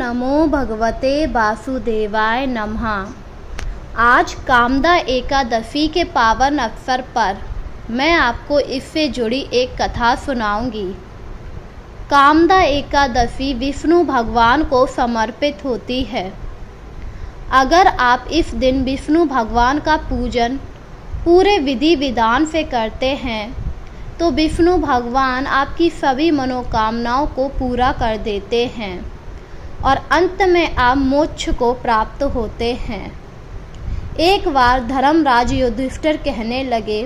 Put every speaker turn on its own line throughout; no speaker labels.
नमो भगवते वासुदेवाय नमः। आज कामदा एकादशी के पावन अवसर पर मैं आपको इससे जुड़ी एक कथा सुनाऊंगी। कामदा एकादशी विष्णु भगवान को समर्पित होती है। अगर आप इस दिन विष्णु भगवान का पूजन पूरे विधि विधान से करते हैं तो विष्णु भगवान आपकी सभी मनोकामनाओं को पूरा कर देते हैं और अंत में आप मोक्ष को प्राप्त होते हैं। एक बार धर्मराज युधिष्ठिर कहने लगे,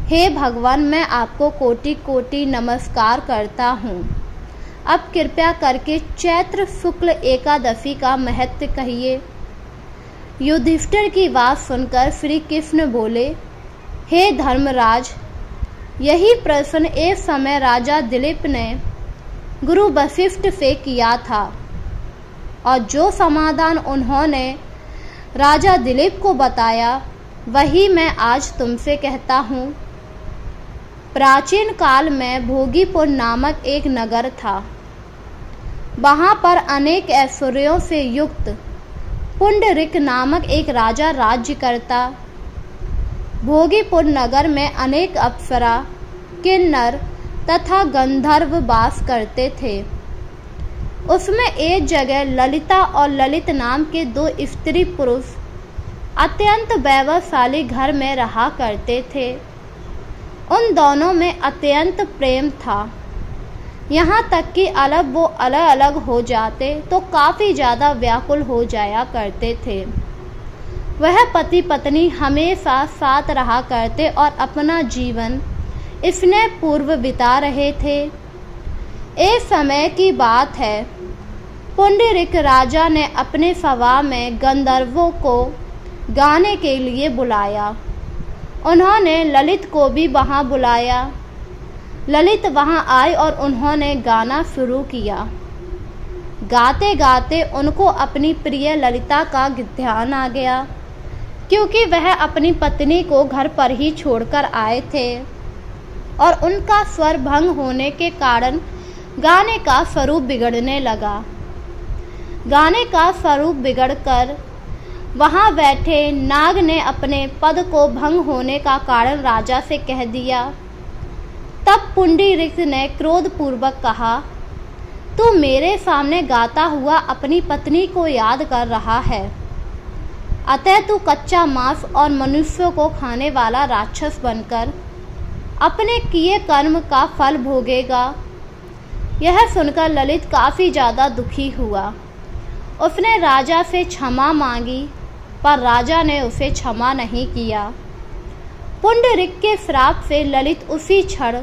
हे भगवान, मैं आपको कोटि कोटि नमस्कार करता हूँ। अब कृपया करके चैत्र शुक्ल एकादशी का महत्व कहिए। युधिष्ठिर की बात सुनकर श्री कृष्ण बोले, हे धर्मराज, यही प्रश्न एक समय राजा दिलीप ने गुरु वशिष्ठ से किया था और जो समाधान उन्होंने राजा दिलीप को बताया वही मैं आज तुमसे कहता हूँ। प्राचीन काल में भोगीपुर नामक एक नगर था। वहाँ पर अनेक ऐश्वर्यों से युक्त पुंडरीक नामक एक राजा राज्य करता। भोगीपुर नगर में अनेक अप्सरा, किन्नर तथा गंधर्व वास करते थे। उसमें एक जगह ललिता और ललित नाम के दो स्त्री पुरुष अत्यंत वैभवशाली घर में रहा करते थे। उन दोनों में अत्यंत प्रेम था। यहाँ तक कि वो अलग अलग हो जाते तो काफ़ी ज़्यादा व्याकुल हो जाया करते थे। वह पति पत्नी हमेशा साथ रहा करते और अपना जीवन स्नेह पूर्व बिता रहे थे। एक समय की बात है, पुंडरीक राजा ने अपने सभा में गंधर्वों को गाने के लिए बुलाया। उन्होंने ललित को भी वहां बुलाया। ललित वहां आई और उन्होंने गाना शुरू किया। गाते गाते उनको अपनी प्रिय ललिता का ध्यान आ गया, क्योंकि वह अपनी पत्नी को घर पर ही छोड़कर आए थे और उनका स्वर भंग होने के कारण गाने का स्वरूप बिगड़ने लगा। गाने का स्वरूप बिगड़कर वहां बैठे नाग ने अपने पद को भंग होने का कारण राजा से कह दिया। तब पुंडरीक ने क्रोधपूर्वक कहा, तू मेरे सामने गाता हुआ अपनी पत्नी को याद कर रहा है, अतः तू कच्चा मांस और मनुष्यों को खाने वाला राक्षस बनकर अपने किए कर्म का फल भोगेगा। यह सुनकर ललित काफ़ी ज़्यादा दुखी हुआ। उसने राजा से क्षमा मांगी, पर राजा ने उसे क्षमा नहीं किया। पुंडरीक के श्राप से ललित उसी क्षण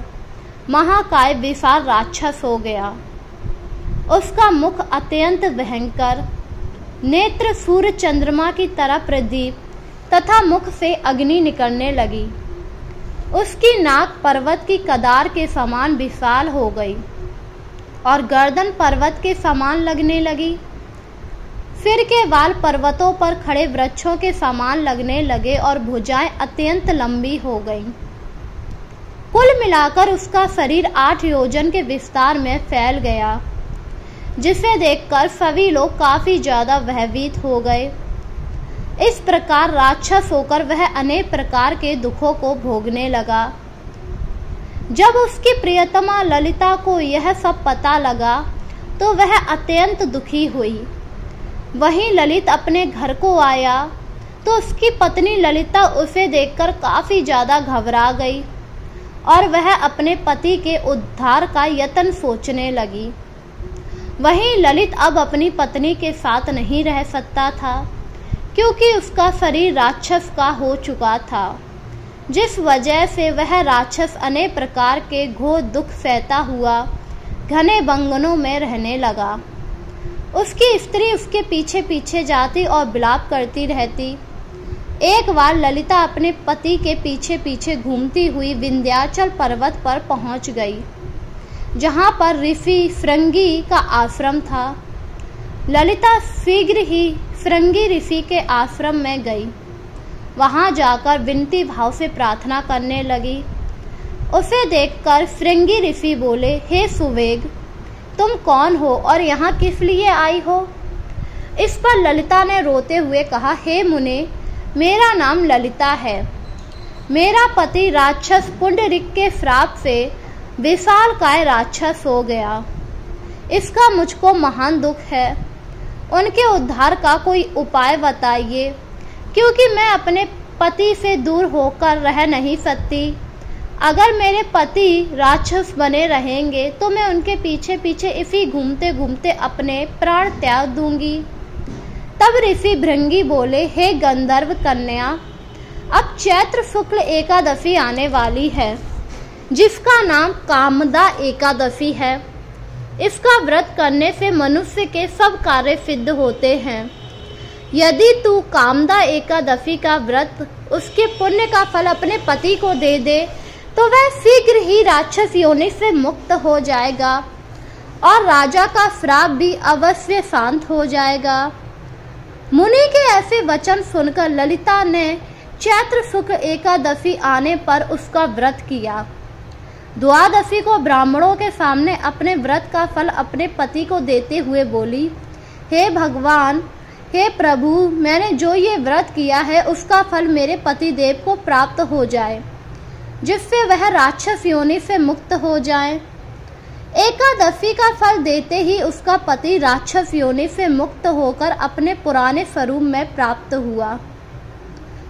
महाकाय विशाल राक्षस हो गया। उसका मुख अत्यंत भयंकर, नेत्र सूर्य चंद्रमा की तरह प्रदीप तथा मुख से अग्नि निकलने लगी। उसकी नाक पर्वत की कदार के समान विशाल हो गई और गर्दन पर्वत के समान लगने लगी। सिर के बाल पर्वतों पर खड़े वृक्षों के समान लगने लगे और भुजाएं अत्यंत लंबी हो गईं। कुल मिलाकर उसका शरीर 8 योजन के विस्तार में फैल गया, जिसे देखकर सभी लोग काफी ज्यादा भयभीत हो गए। इस प्रकार राक्षस होकर वह अनेक प्रकार के दुखों को भोगने लगा। जब उसकी प्रियतमा ललिता को यह सब पता लगा तो वह अत्यंत दुखी हुई। वहीं ललित अपने घर को आया तो उसकी पत्नी ललिता उसे देखकर काफी ज्यादा घबरा गई और वह अपने पति के उद्धार का यत्न सोचने लगी। वहीं ललित अब अपनी पत्नी के साथ नहीं रह सकता था, क्योंकि उसका शरीर राक्षस का हो चुका था, जिस वजह से वह राक्षस अनेक प्रकार के घोर दुख सहता हुआ घने बंगनों में रहने लगा। उसकी स्त्री उसके पीछे पीछे जाती और विलाप करती रहती। एक बार ललिता अपने पति के पीछे पीछे घूमती हुई विंध्याचल पर्वत पर पहुंच गई, जहां पर ऋषि श्रृंगी का आश्रम था। ललिता शीघ्र ही श्रृंगी ऋषि के आश्रम में गई। वहां जाकर विनती भाव से प्रार्थना करने लगी। उसे देखकर श्रृंगी ऋषि बोले, हे सुवेग, तुम कौन हो और यहाँ किस लिए आई हो? इस पर ललिता ने रोते हुए कहा, हे मुने, मेरा नाम ललिता है। मेरा पति राक्षस पुंडरीक के श्राप से विशालकाय राक्षस हो गया। इसका मुझको महान दुख है। उनके उद्धार का कोई उपाय बताइए, क्योंकि मैं अपने पति से दूर होकर रह नहीं सकती। अगर मेरे पति राक्षस बने रहेंगे तो मैं उनके पीछे पीछे इसी घूमते घूमते अपने प्राण त्याग दूंगी। तब ऋषि भृंगी बोले, हे गंधर्व कन्या, अब चैत्र शुक्ल एकादशी आने वाली है, जिसका नाम कामदा एकादशी है। इसका व्रत करने से मनुष्य के सब कार्य सिद्ध होते हैं। यदि तू कामदा एकादशी का व्रत उसके पुण्य का फल अपने पति को दे दे तो वह शीघ्र ही राक्षस योनि से मुक्त हो जाएगा और राजा का श्राप भी अवश्य शांत हो जाएगा। मुनि के ऐसे वचन सुनकर ललिता ने चैत्र शुक्ल एकादशी आने पर उसका व्रत किया। द्वादशी को ब्राह्मणों के सामने अपने व्रत का फल अपने पति को देते हुए बोली, हे भगवान, हे प्रभु, मैंने जो ये व्रत किया है उसका फल मेरे पति देव को प्राप्त हो जाए, जिससे वह राक्षस योनि से मुक्त हो जाए। एकादशी का फल देते ही उसका पति राक्षस योनि से मुक्त होकर अपने पुराने स्वरूप में प्राप्त हुआ।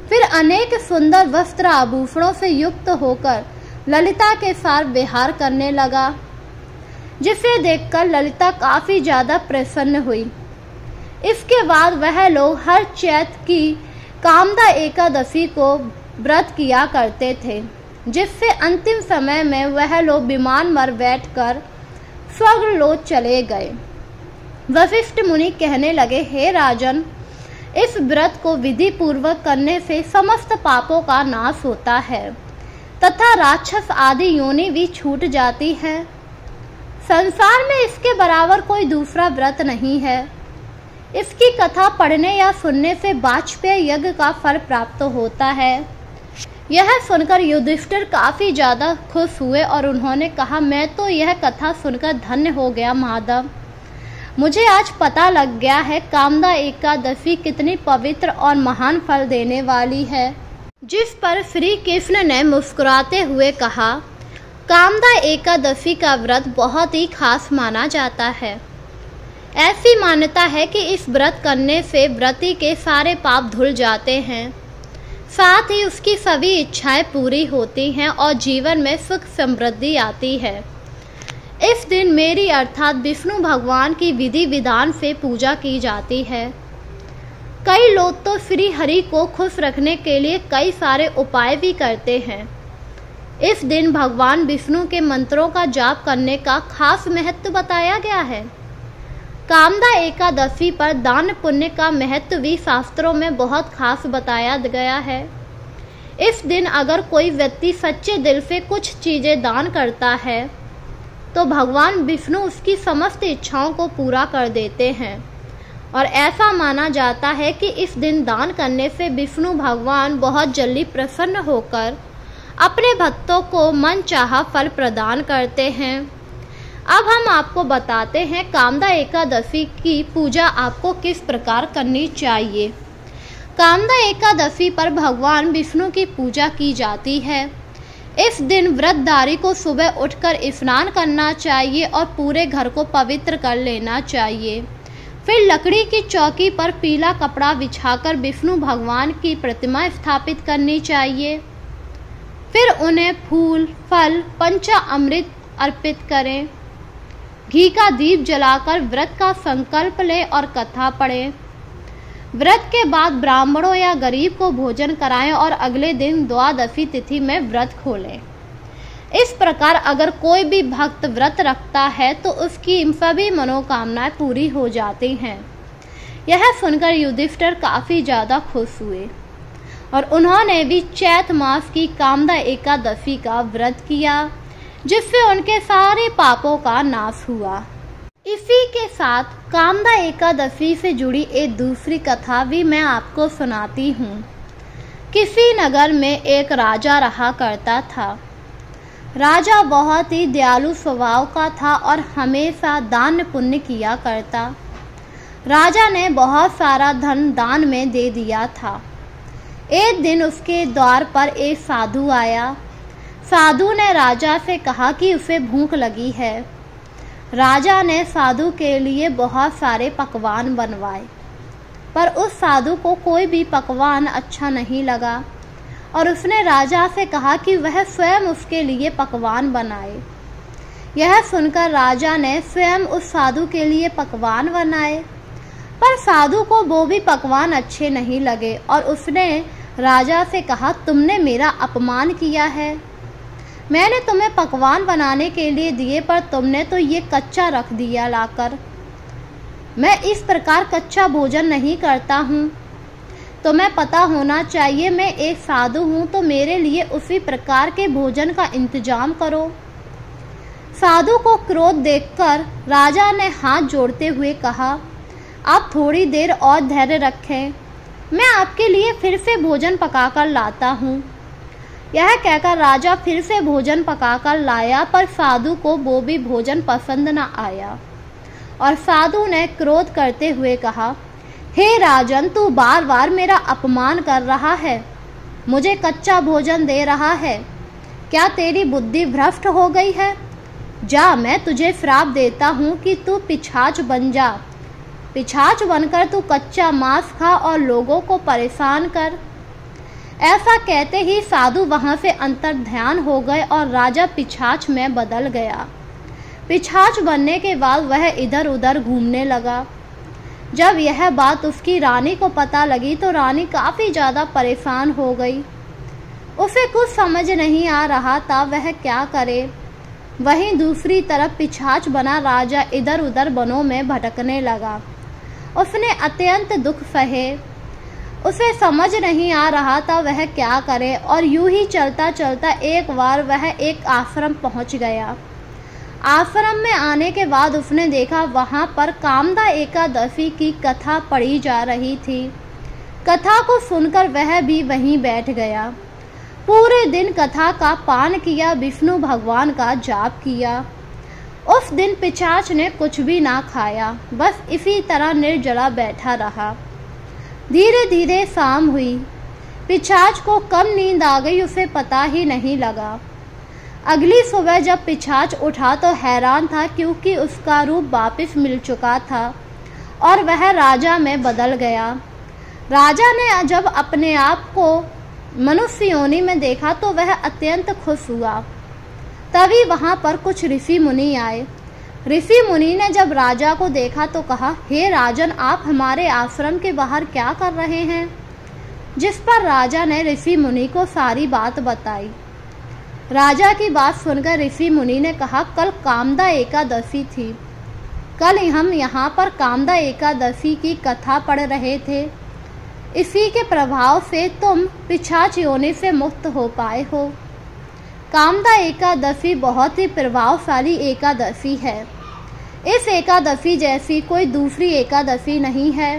फिर अनेक सुंदर वस्त्र आभूषणों से युक्त होकर ललिता के साथ विहार करने लगा, जिसे देखकर ललिता काफी ज्यादा प्रसन्न हुई। इसके बाद वह लोग हर चैत्र की कामदा एकादशी को व्रत किया करते थे, जिससे अंतिम समय में वह लोग विमान पर बैठकर स्वर्गलोक चले गए। वशिष्ठ मुनि कहने लगे, हे राजन, इस व्रत को विधि पूर्वक करने से समस्त पापों का नाश होता है तथा राक्षस आदि योनि भी छूट जाती है। संसार में इसके बराबर कोई दूसरा व्रत नहीं है। इसकी कथा पढ़ने या सुनने से वाजपेय यज्ञ का फल प्राप्त होता है। यह सुनकर युधिष्ठिर काफी ज्यादा खुश हुए और उन्होंने कहा, मैं तो यह कथा सुनकर धन्य हो गया माधव। मुझे आज पता लग गया है कामदा एकादशी कितनी पवित्र और महान फल देने वाली है। जिस पर श्री कृष्ण ने मुस्कुराते हुए कहा, कामदा एकादशी का व्रत बहुत ही खास माना जाता है। ऐसी मान्यता है कि इस व्रत करने से व्रती के सारे पाप धुल जाते हैं, साथ ही उसकी सभी इच्छाएं पूरी होती हैं और जीवन में सुख समृद्धि आती है। इस दिन मेरी अर्थात विष्णु भगवान की विधि विधान से पूजा की जाती है। कई लोग तो श्री हरि को खुश रखने के लिए कई सारे उपाय भी करते हैं। इस दिन भगवान विष्णु के मंत्रों का जाप करने का खास महत्व बताया गया है। कामदा एकादशी पर दान पुण्य का महत्व भी शास्त्रों में बहुत खास बताया गया है। इस दिन अगर कोई व्यक्ति सच्चे दिल से कुछ चीजें दान करता है तो भगवान विष्णु उसकी समस्त इच्छाओं को पूरा कर देते हैं और ऐसा माना जाता है कि इस दिन दान करने से विष्णु भगवान बहुत जल्दी प्रसन्न होकर अपने भक्तों को मनचाहा फल प्रदान करते हैं। अब हम आपको बताते हैं कामदा एकादशी की पूजा आपको किस प्रकार करनी चाहिए। कामदा एकादशी पर भगवान विष्णु की पूजा की जाती है। इस दिन व्रतधारी को सुबह उठकर स्नान करना चाहिए और पूरे घर को पवित्र कर लेना चाहिए। फिर लकड़ी की चौकी पर पीला कपड़ा बिछाकर विष्णु भगवान की प्रतिमा स्थापित करनी चाहिए। फिर उन्हें फूल, फल, पंचामृत अर्पित करें। घी का दीप जलाकर व्रत का संकल्प लें और कथा पढ़ें। व्रत के बाद ब्राह्मणों या गरीब को भोजन कराएं और अगले दिन द्वादशी तिथि में व्रत खोलें। इस प्रकार अगर कोई भी भक्त व्रत रखता है तो उसकी सभी मनोकामनाएं पूरी हो जाती हैं। यह सुनकर युधिष्ठिर काफी ज्यादा खुश हुए और उन्होंने भी चैत्र मास की कामदा एकादशी का व्रत किया, जिससे उनके सारे पापों का नाश हुआ। इसी के साथ कामदा एकादशी से जुड़ी एक दूसरी कथा भी मैं आपको सुनाती हूँ। किसी नगर में एक राजा रहा करता था। राजा बहुत ही दयालु स्वभाव का था और हमेशा दान पुण्य किया करता। राजा ने बहुत सारा धन दान में दे दिया था। एक दिन उसके द्वार पर एक साधु आया। साधु ने राजा से कहा कि उसे भूख लगी है। राजा ने साधु के लिए बहुत सारे पकवान बनवाए, पर उस साधु को कोई भी पकवान अच्छा नहीं लगा और उसने राजा से कहा कि वह स्वयं उसके लिए पकवान बनाए। यह सुनकर राजा ने स्वयं उस साधु के लिए पकवान बनाए, पर साधु को वो भी पकवान अच्छे नहीं लगे और उसने राजा से कहा, तुमने मेरा अपमान किया है। मैंने तुम्हें पकवान बनाने के लिए दिए, पर तुमने तो ये कच्चा रख दिया लाकर। मैं इस प्रकार कच्चा भोजन नहीं करता हूँ। तुम्हें पता होना चाहिए मैं एक साधु हूँ, तो मेरे लिए उसी प्रकार के भोजन का इंतजाम करो। साधु को क्रोध देखकर राजा ने हाथ जोड़ते हुए कहा, आप थोड़ी देर और धैर्य रखें, मैं आपके लिए फिर से भोजन पकाकर लाता हूँ। यह कहकर राजा फिर से भोजन पकाकर लाया, पर साधु को वो भी भोजन पसंद न आया और साधु ने क्रोध करते हुए कहा, हे राजन, तू बार बार मेरा अपमान कर रहा है, मुझे कच्चा भोजन दे रहा है। क्या तेरी बुद्धि भ्रष्ट हो गई है? जा, मैं तुझे श्राप देता हूँ कि तू पिशाच बन जा। पिशाच बनकर तू कच्चा मांस खा और लोगों को परेशान कर। ऐसा कहते ही साधु वहां से अंतर्ध्यान हो गए और राजा पिशाच में बदल गया। पिशाच बनने के बाद वह इधर उधर घूमने लगा। जब यह बात उसकी रानी को पता लगी तो रानी काफ़ी ज़्यादा परेशान हो गई। उसे कुछ समझ नहीं आ रहा था वह क्या करे। वहीं दूसरी तरफ पिशाच बना राजा इधर उधर वनों में भटकने लगा। उसने अत्यंत दुख सहे। उसे समझ नहीं आ रहा था वह क्या करे और यूं ही चलता चलता एक बार वह एक आश्रम पहुंच गया। आश्रम में आने के बाद उसने देखा वहां पर कामदा एकादशी की कथा पढ़ी जा रही थी। कथा को सुनकर वह भी वहीं बैठ गया। पूरे दिन कथा का पान किया, विष्णु भगवान का जाप किया। उस दिन पिशाच ने कुछ भी ना खाया, बस इसी तरह निर्जला बैठा रहा। धीरे धीरे शाम हुई। पिशाच को कब नींद आ गई उसे पता ही नहीं लगा। अगली सुबह जब पिशाच उठा तो हैरान था, क्योंकि उसका रूप वापस मिल चुका था और वह राजा में बदल गया। राजा ने जब अपने आप को मनुष्य योनि में देखा तो वह अत्यंत खुश हुआ। तभी वहां पर कुछ ऋषि मुनि आए। ऋषि मुनि ने जब राजा को देखा तो कहा, हे राजन, आप हमारे आश्रम के बाहर क्या कर रहे हैं? जिस पर राजा ने ऋषि मुनि को सारी बात बताई। राजा की बात सुनकर ऋषि मुनि ने कहा, कल कामदा एकादशी थी। कल हम यहाँ पर कामदा एकादशी की कथा पढ़ रहे थे। इसी के प्रभाव से तुम पिशाच योनि से मुक्त हो पाए हो। कामदा एकादशी बहुत ही प्रभावशाली एकादशी है। इस एकादशी जैसी कोई दूसरी एकादशी नहीं है।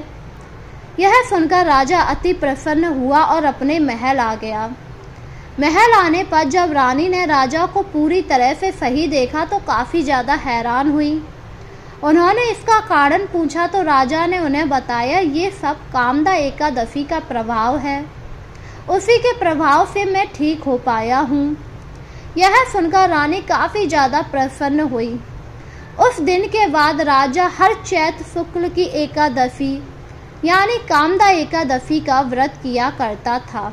यह सुनकर राजा अति प्रसन्न हुआ और अपने महल आ गया। महल आने पर जब रानी ने राजा को पूरी तरह से सही देखा तो काफ़ी ज़्यादा हैरान हुई। उन्होंने इसका कारण पूछा तो राजा ने उन्हें बताया, ये सब कामदा एकादशी का प्रभाव है। उसी के प्रभाव से मैं ठीक हो पाया हूँ। यह सुनकर रानी काफ़ी ज़्यादा प्रसन्न हुई। उस दिन के बाद राजा हर चैत्र शुक्ल की एकादशी यानी कामदा एकादशी का व्रत किया करता था।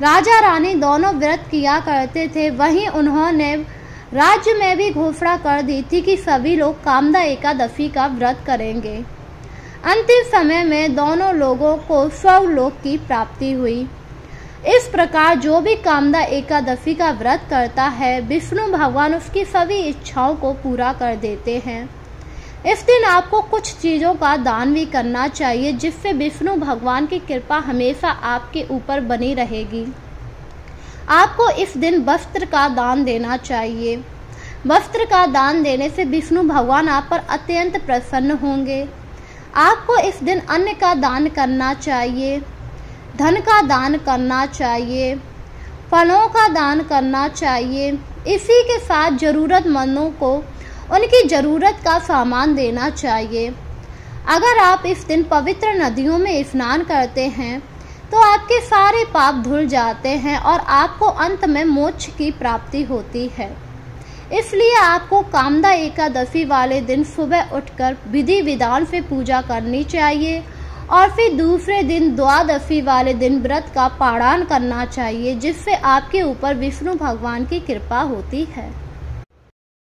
राजा रानी दोनों व्रत किया करते थे। वहीं उन्होंने राज्य में भी घोषणा कर दी थी कि सभी लोग कामदा एकादशी का व्रत करेंगे। अंतिम समय में दोनों लोगों को स्वर्गलोक की प्राप्ति हुई। इस प्रकार जो भी कामदा एकादशी का व्रत करता है, विष्णु भगवान उसकी सभी इच्छाओं को पूरा कर देते हैं। इस दिन आपको कुछ चीज़ों का दान भी करना चाहिए, जिससे विष्णु भगवान की कृपा हमेशा आपके ऊपर बनी रहेगी। आपको इस दिन वस्त्र का दान देना चाहिए। वस्त्र का दान देने से विष्णु भगवान आप पर अत्यंत प्रसन्न होंगे। आपको इस दिन अन्न का दान करना चाहिए, धन का दान करना चाहिए, फलों का दान करना चाहिए। इसी के साथ ज़रूरतमंदों को उनकी ज़रूरत का सामान देना चाहिए। अगर आप इस दिन पवित्र नदियों में स्नान करते हैं तो आपके सारे पाप धुल जाते हैं और आपको अंत में मोक्ष की प्राप्ति होती है। इसलिए आपको कामदा एकादशी वाले दिन सुबह उठकर विधि विधान से पूजा करनी चाहिए और फिर दूसरे दिन द्वादशी वाले दिन व्रत का पारण करना चाहिए, जिससे आपके ऊपर विष्णु भगवान की कृपा होती है।